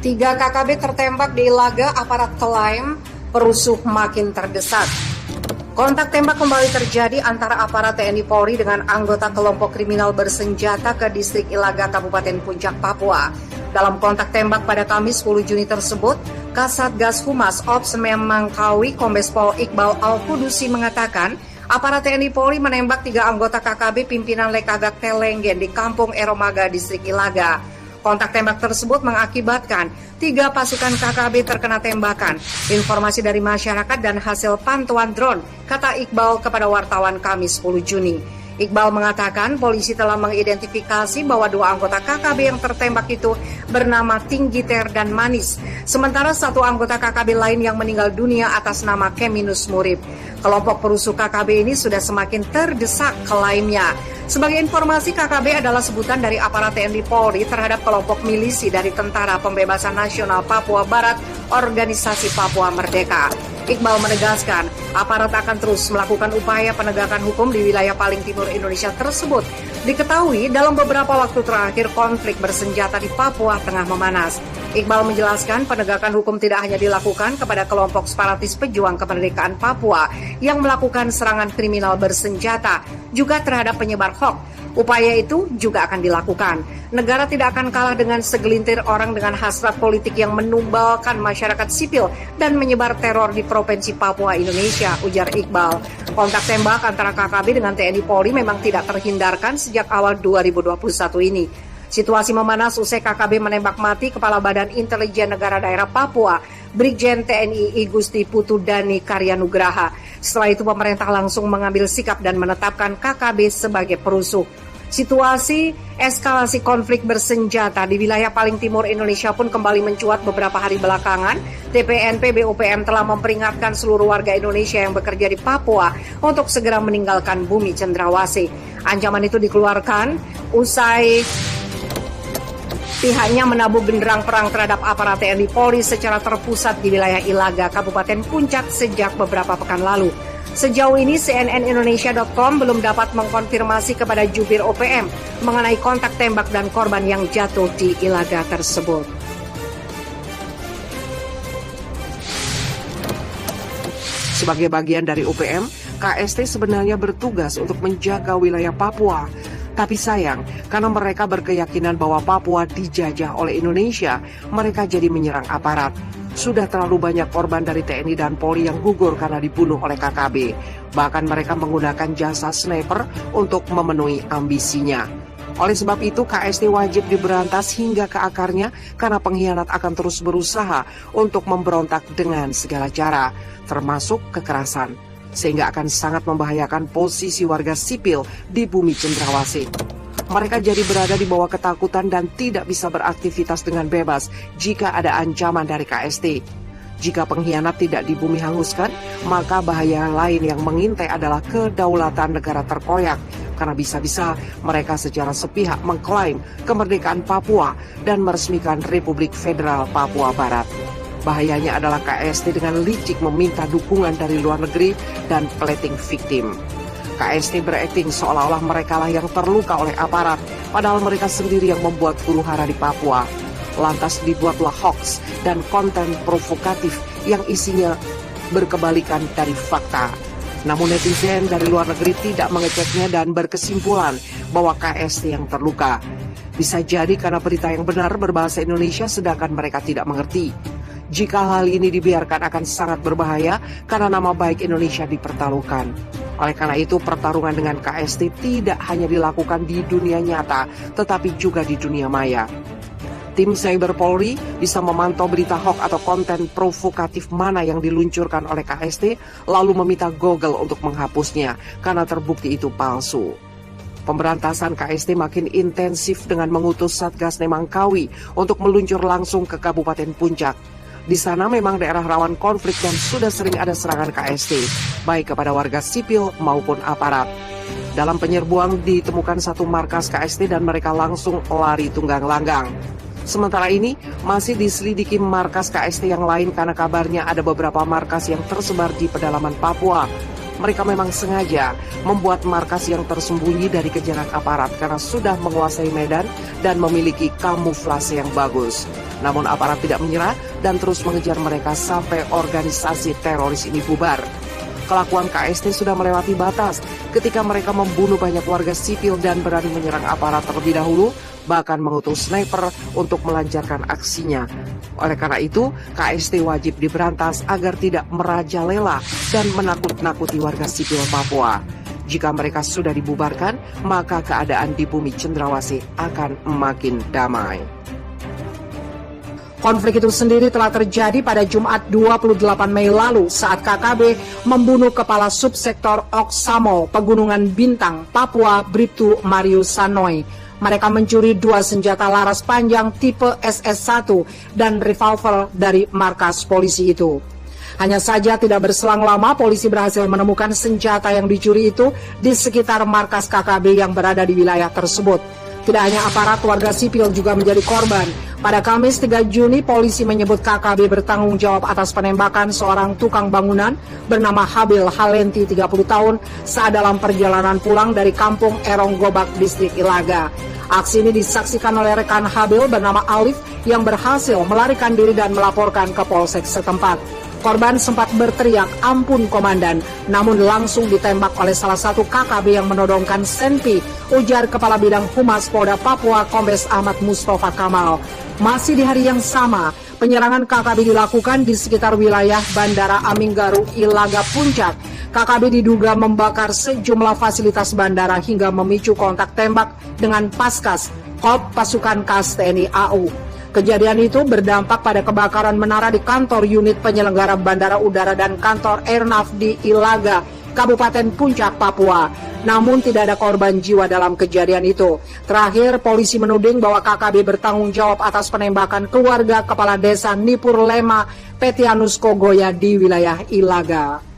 Tiga KKB tertembak di Ilaga, aparat klaim perusuh makin terdesak. Kontak tembak kembali terjadi antara aparat TNI Polri dengan anggota kelompok kriminal bersenjata ke distrik Ilaga, Kabupaten Puncak, Papua. Dalam kontak tembak pada Kamis 10 Juni tersebut, Kasatgas Humas Ops Memangkawi Kombes Pol Iqbal Al-Kudusi mengatakan, aparat TNI Polri menembak 3 anggota KKB pimpinan Lekagak Telenggen di Kampung Eromaga, distrik Ilaga. Kontak tembak tersebut mengakibatkan 3 pasukan KKB terkena tembakan. Informasi dari masyarakat dan hasil pantauan drone, kata Iqbal kepada wartawan Kamis 10 Juni. Iqbal mengatakan polisi telah mengidentifikasi bahwa 2 anggota KKB yang tertembak itu bernama Tinggiter dan Manis. Sementara 1 anggota KKB lain yang meninggal dunia atas nama Keminus Murib. Kelompok perusuh KKB ini sudah semakin terdesak, klaimnya. Sebagai informasi, KKB adalah sebutan dari aparat TNI Polri terhadap kelompok milisi dari Tentara Pembebasan Nasional Papua Barat, Organisasi Papua Merdeka. Iqbal menegaskan, aparat akan terus melakukan upaya penegakan hukum di wilayah paling timur Indonesia tersebut. Diketahui dalam beberapa waktu terakhir konflik bersenjata di Papua tengah memanas. Iqbal menjelaskan penegakan hukum tidak hanya dilakukan kepada kelompok separatis pejuang kemerdekaan Papua yang melakukan serangan kriminal bersenjata, juga terhadap penyebar hoax. Upaya itu juga akan dilakukan. Negara tidak akan kalah dengan segelintir orang dengan hasrat politik yang menumbalkan masyarakat sipil dan menyebar teror di Provinsi Papua, Indonesia, ujar Iqbal. Kontak tembak antara KKB dengan TNI Polri memang tidak terhindarkan sejak awal 2021 ini. Situasi memanas usai KKB menembak mati Kepala Badan Intelijen Negara Daerah Papua, Brigjen TNI I Gusti Putu Dani Karyanugraha. Setelah itu pemerintah langsung mengambil sikap dan menetapkan KKB sebagai perusuh. Situasi eskalasi konflik bersenjata di wilayah paling timur Indonesia pun kembali mencuat beberapa hari belakangan. TPNP BUPM telah memperingatkan seluruh warga Indonesia yang bekerja di Papua untuk segera meninggalkan bumi cendrawasih. Ancaman itu dikeluarkan usai pihaknya menabuh genderang perang terhadap aparat TNI Polri secara terpusat di wilayah Ilaga, Kabupaten Puncak sejak beberapa pekan lalu. Sejauh ini cnnindonesia.com belum dapat mengkonfirmasi kepada jubir OPM mengenai kontak tembak dan korban yang jatuh di Ilaga tersebut. Sebagai bagian dari OPM, KST sebenarnya bertugas untuk menjaga wilayah Papua. Tapi sayang, karena mereka berkeyakinan bahwa Papua dijajah oleh Indonesia, mereka jadi menyerang aparat. Sudah terlalu banyak korban dari TNI dan Polri yang gugur karena dibunuh oleh KKB. Bahkan mereka menggunakan jasa sniper untuk memenuhi ambisinya. Oleh sebab itu, KST wajib diberantas hingga ke akarnya karena pengkhianat akan terus berusaha untuk memberontak dengan segala cara, termasuk kekerasan, sehingga akan sangat membahayakan posisi warga sipil di bumi cendrawasih. Mereka jadi berada di bawah ketakutan dan tidak bisa beraktivitas dengan bebas jika ada ancaman dari KST. Jika pengkhianat tidak di bumi hanguskan, maka bahaya lain yang mengintai adalah kedaulatan negara terkoyak, karena bisa-bisa mereka secara sepihak mengklaim kemerdekaan Papua dan meresmikan Republik Federal Papua Barat. Bahayanya adalah KST dengan licik meminta dukungan dari luar negeri dan plating victim. KST berakting seolah-olah merekalah yang terluka oleh aparat, padahal mereka sendiri yang membuat huru-hara di Papua. Lantas dibuatlah hoax dan konten provokatif yang isinya berkebalikan dari fakta. Namun netizen dari luar negeri tidak mengeceknya dan berkesimpulan bahwa KST yang terluka. Bisa jadi karena berita yang benar berbahasa Indonesia sedangkan mereka tidak mengerti. Jika hal ini dibiarkan akan sangat berbahaya karena nama baik Indonesia dipertaruhkan. Oleh karena itu, pertarungan dengan KST tidak hanya dilakukan di dunia nyata, tetapi juga di dunia maya. Tim Cyber Polri bisa memantau berita hoax atau konten provokatif mana yang diluncurkan oleh KST, lalu meminta Google untuk menghapusnya, karena terbukti itu palsu. Pemberantasan KST makin intensif dengan mengutus Satgas Memangkawi untuk meluncur langsung ke Kabupaten Puncak. Di sana memang daerah rawan konflik dan sudah sering ada serangan KST, baik kepada warga sipil maupun aparat. Dalam penyerbuan ditemukan 1 markas KST dan mereka langsung lari tunggang langgang. Sementara ini masih diselidiki markas KST yang lain karena kabarnya ada beberapa markas yang tersebar di pedalaman Papua. mereka memang sengaja membuat markas yang tersembunyi dari kejaran aparat karena sudah menguasai medan dan memiliki kamuflase yang bagus. Namun aparat tidak menyerah dan terus mengejar mereka sampai organisasi teroris ini bubar. Kelakuan KST sudah melewati batas ketika mereka membunuh banyak warga sipil dan berani menyerang aparat terlebih dahulu, bahkan mengutus sniper untuk melancarkan aksinya. Oleh karena itu, KST wajib diberantas agar tidak merajalela dan menakut-nakuti warga sipil Papua. Jika mereka sudah dibubarkan, maka keadaan di bumi Cendrawasih akan makin damai. Konflik itu sendiri telah terjadi pada Jumat 28 Mei lalu saat KKB membunuh Kepala Subsektor Oksamo, Pegunungan Bintang, Papua, Bribtu Marius Sanoy. Mereka mencuri 2 senjata laras panjang tipe SS-1 dan revolver dari markas polisi itu. Hanya saja tidak berselang lama polisi berhasil menemukan senjata yang dicuri itu di sekitar markas KKB yang berada di wilayah tersebut. Tidak hanya aparat, warga sipil juga menjadi korban. Pada Kamis 3 Juni, polisi menyebut KKB bertanggung jawab atas penembakan seorang tukang bangunan bernama Habil Halenti 30 tahun saat dalam perjalanan pulang dari kampung Erong Gobak, distrik Ilaga. Aksi ini disaksikan oleh rekan Habil bernama Alif yang berhasil melarikan diri dan melaporkan ke polsek setempat. Korban sempat berteriak, "Ampun komandan," namun langsung ditembak oleh salah satu KKB yang menodongkan senpi, ujar Kepala Bidang Humas Polda Papua Kombes Ahmad Mustafa Kamal. Masih di hari yang sama, penyerangan KKB dilakukan di sekitar wilayah Bandara Aminggaru, Ilaga Puncak. KKB diduga membakar sejumlah fasilitas bandara hingga memicu kontak tembak dengan Paskas, Kop Pasukan Kas TNI AU. Kejadian itu berdampak pada kebakaran menara di kantor unit penyelenggara bandara udara dan kantor Airnav di Ilaga, Kabupaten Puncak, Papua. Namun tidak ada korban jiwa dalam kejadian itu. Terakhir, polisi menuding bahwa KKB bertanggung jawab atas penembakan keluarga Kepala Desa Nipur Lema Petianus Kogoya di wilayah Ilaga.